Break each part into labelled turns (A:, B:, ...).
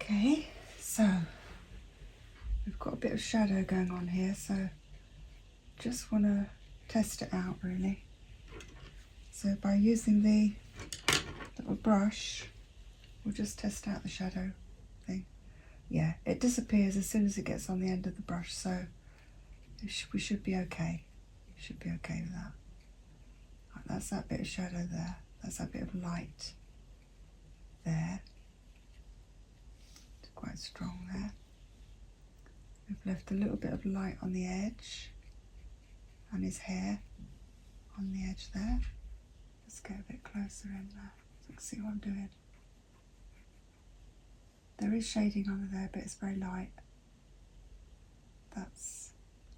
A: Okay, so we've got a bit of shadow going on here, so just want to test it out really. So by using the little brush, we'll just test out the shadow thing. Yeah, it disappears as soon as it gets on the end of the brush, so we should be okay. Should be okay with that. Right, that's that bit of shadow there. That's that bit of light there. It's quite strong there. We've left a little bit of light on the edge and his hair on the edge there. Let's get a bit closer in there so you can see what I'm doing. There is shading under there, but it's very light. That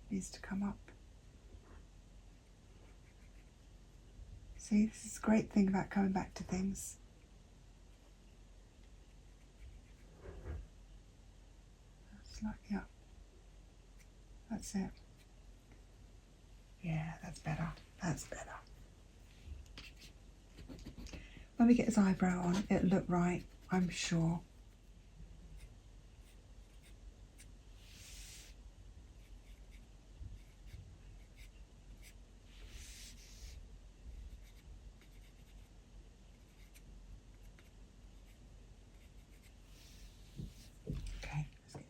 A: needs to come up. See, this is a great thing about coming back to things. Slightly up. That's it. Yeah, that's better. That's better. When we get his eyebrow on, it'll look right, I'm sure. Okay, let's get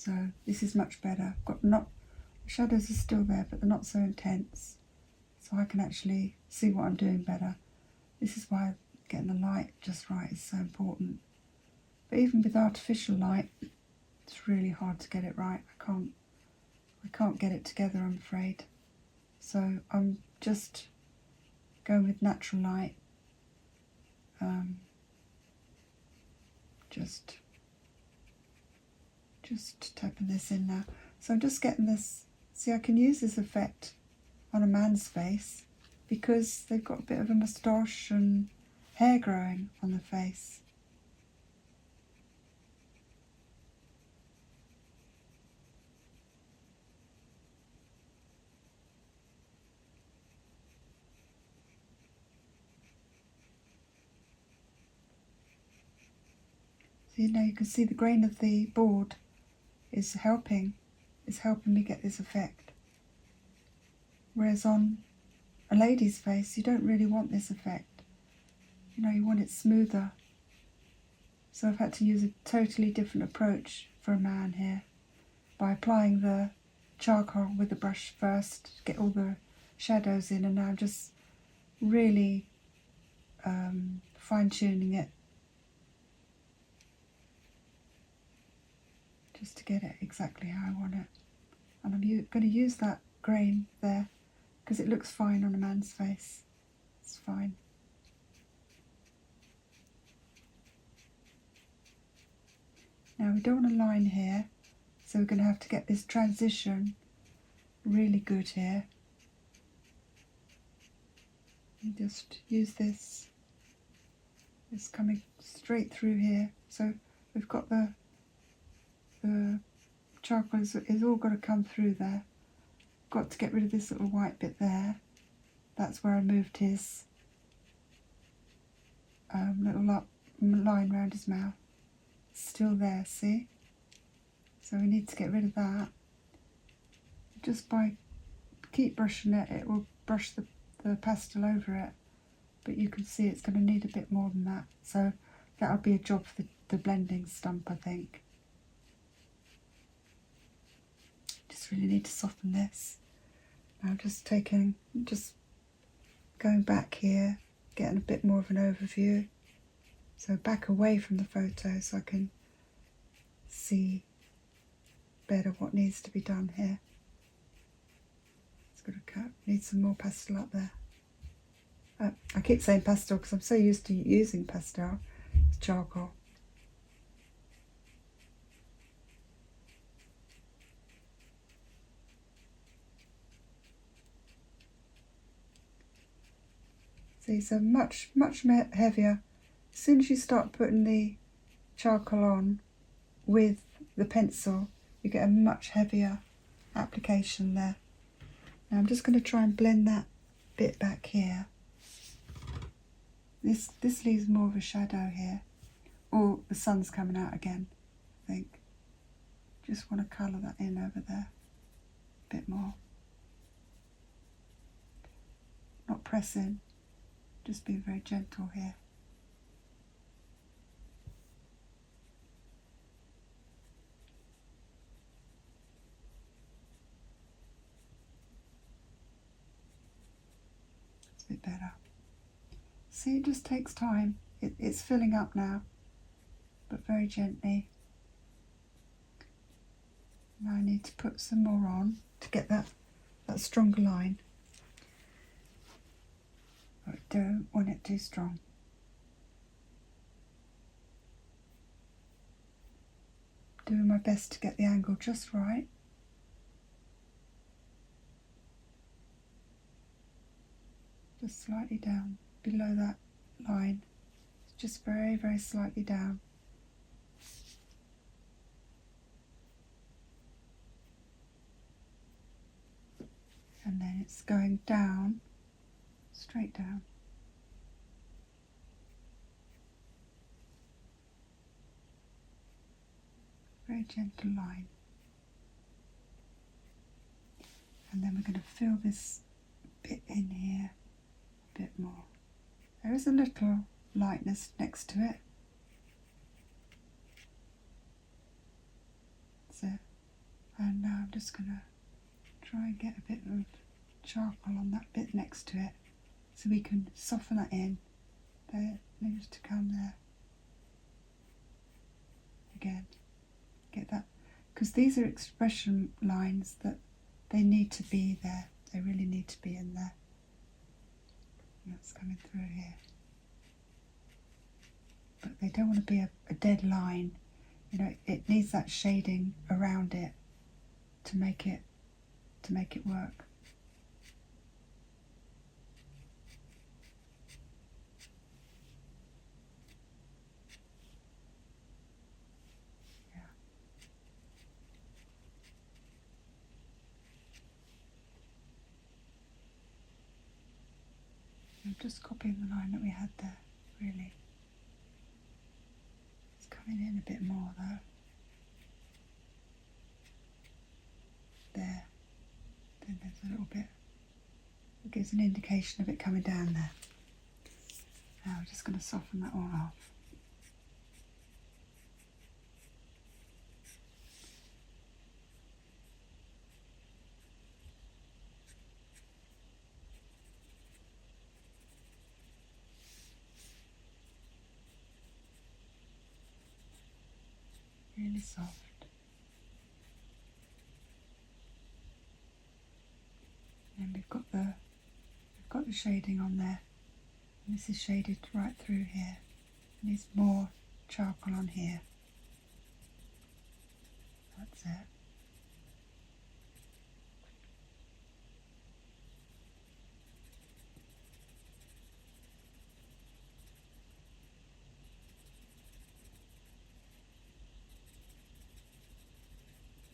A: So this is much better. Got not, the shadows are still there, but they're not so intense. So I can actually see what I'm doing better. This is why getting the light just right is so important. But even with artificial light, it's really hard to get it right. I can't get it together, I'm afraid. So I'm just going with natural light. Just tapping this in now. So I'm just getting this. See, I can use this effect on a man's face because they've got a bit of a moustache and hair growing on the face. So now you can see the grain of the board is helping me get this effect. Whereas on a lady's face, you don't really want this effect. You know, you want it smoother. So I've had to use a totally different approach for a man here by applying the charcoal with the brush first to get all the shadows in, and now just really fine-tuning it just to get it exactly how I want it. And I'm going to use that grain there because it looks fine on a man's face. It's fine. Now we don't want a line here, so we're going to have to get this transition really good here. And just use this. It's coming straight through here. So we've got the charcoal is all got to come through there. Got to get rid of this little white bit there. That's where I moved his little line around his mouth. It's still there, see? So we need to get rid of that. Just by keep brushing it, it will brush the pastel over it. But you can see it's going to need a bit more than that. So that'll be a job for the blending stump, I think. Just really need to soften this. Now just going back here, getting a bit more of an overview. So back away from the photo so I can see better what needs to be done here. It's got to cut. Need some more pastel up there. I keep saying pastel because I'm so used to using pastel. It's charcoal. See, so much heavier. As soon as you start putting the charcoal on with the pencil, you get a much heavier application there. Now I'm just going to try and blend that bit back here. This leaves more of a shadow here. Oh, the sun's coming out again, I think. Just want to colour that in over there a bit more. Not pressing, just being very gentle here. It's a bit better. See, it just takes time. It's filling up now, but very gently. Now I need to put some more on to get that stronger line. I don't want it too strong. Doing my best to get the angle just right. Just slightly down below that line. Just very, very slightly down. And then it's going down, straight down. Very gentle line. And then we're going to fill this bit in here a bit more. There is a little lightness next to it. So And now I'm just going to try and get a bit of charcoal on that bit next to it so we can soften that in. There needs to come there again. Get that, because these are expression lines that they need to be there. They really need to be in there. And that's coming through here. But they don't want to be a dead line. You know, it needs that shading around it to make it work. Yeah. I'm just copying the line that we had there, really. It's coming in a bit more though. There. Then there's a little bit. It gives an indication of it coming down there. Now we're just going to soften that all off. Really soft. And we've got the shading on there. And this is shaded right through here. And there's more charcoal on here. That's it.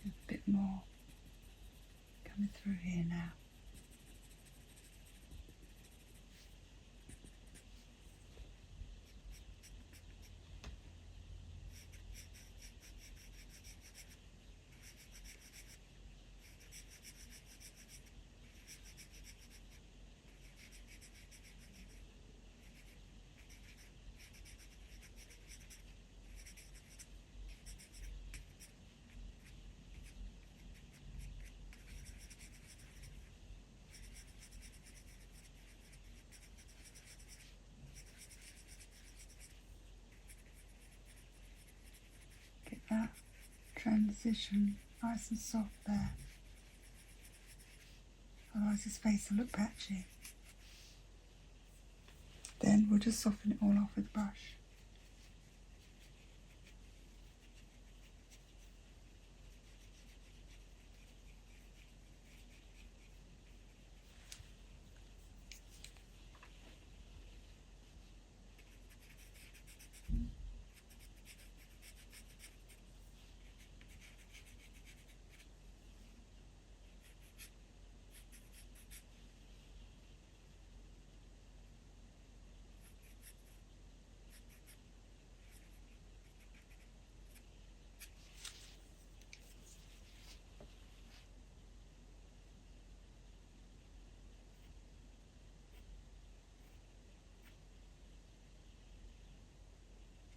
A: A bit more coming through here now. Get that transition nice and soft there. Otherwise his face will look patchy. Then we'll just soften it all off with the brush.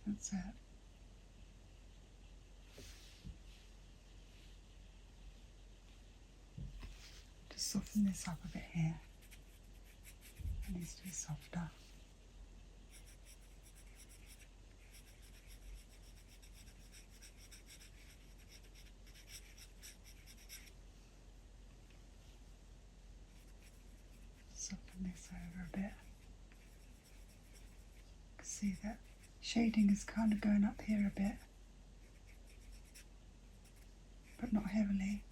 A: That's it. Just soften this up a bit here. It needs to be softer. Soften this over a bit. You can see that shading is kind of going up here a bit, but not heavily.